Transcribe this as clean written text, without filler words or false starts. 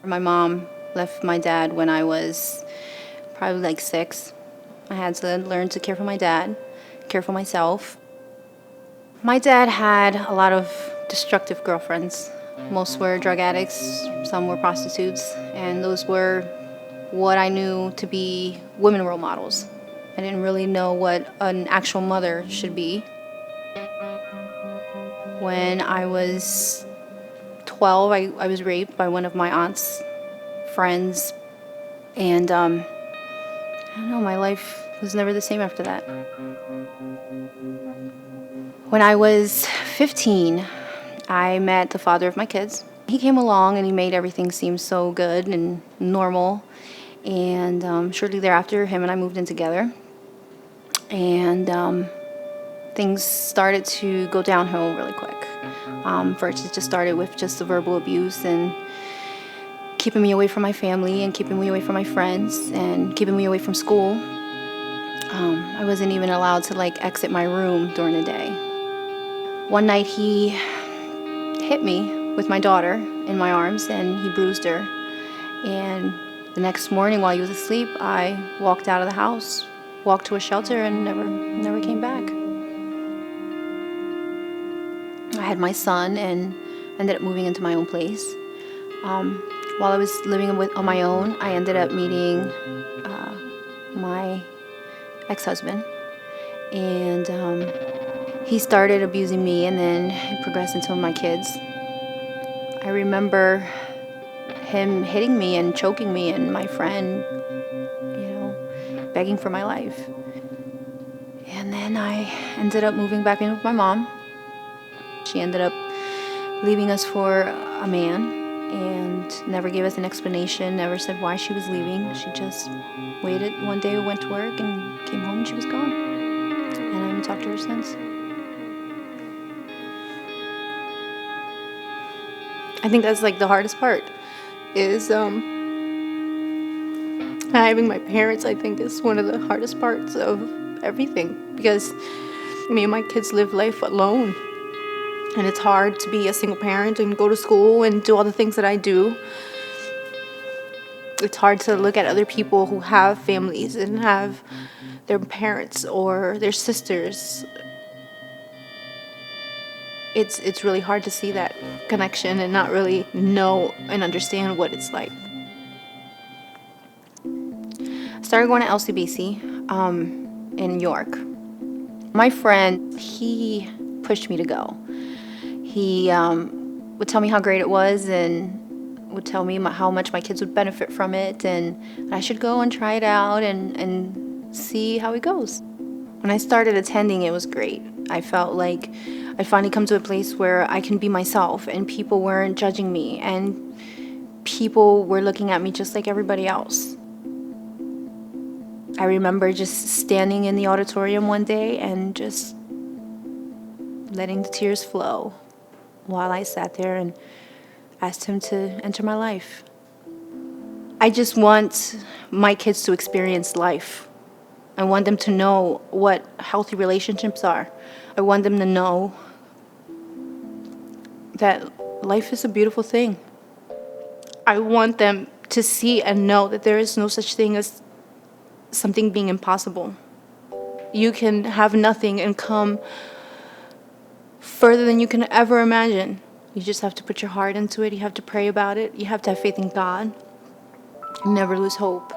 My mom left my dad when I was probably like 6. I had to learn to care for my dad, care for myself. My dad had a lot of destructive girlfriends. Most were drug addicts, some were prostitutes, and those were what I knew to be women role models. I didn't really know what an actual mother should be. When I was 12, I was raped by one of my aunt's friends, and I don't know, my life was never the same after that. When I was 15, I met the father of my kids. He came along and he made everything seem so good and normal. And shortly thereafter, him and I moved in together. And things started to go downhill really quick. First, it just started with just the verbal abuse and keeping me away from my family and keeping me away from my friends and keeping me away from school. I wasn't even allowed to exit my room during the day. One night he hit me with my daughter in my arms and he bruised her. And the next morning while he was asleep, I walked out of the house, walked to a shelter and never came back. I had my son and ended up moving into my own place. While I was living on my own, I ended up meeting my ex-husband, and he started abusing me, and then it progressed into my kids. I remember him hitting me and choking me, and my friend, begging for my life. And then I ended up moving back in with my mom. She ended up leaving us for a man and never gave us an explanation, never said why she was leaving. She just waited. One day we went to work and came home and she was gone. And I haven't talked to her since. I think that's the hardest part is having my parents. I think is one of the hardest parts of everything because me and my kids live life alone. And it's hard to be a single parent and go to school and do all the things that I do. It's hard to look at other people who have families and have their parents or their sisters. It's really hard to see that connection and not really know and understand what it's like. I started going to LCBC in New York. My friend, he pushed me to go. He would tell me how great it was and would tell me how much my kids would benefit from it and I should go and try it out and see how it goes. When I started attending, it was great. I felt like I'd finally come to a place where I can be myself and people weren't judging me and people were looking at me just like everybody else. I remember just standing in the auditorium one day and just letting the tears flow while I sat there and asked him to enter my life. I just want my kids to experience life. I want them to know what healthy relationships are. I want them to know that life is a beautiful thing. I want them to see and know that there is no such thing as something being impossible. You can have nothing and come further than you can ever imagine. You just have to put your heart into it. You have to pray about it. You have to have faith in God. And never lose hope.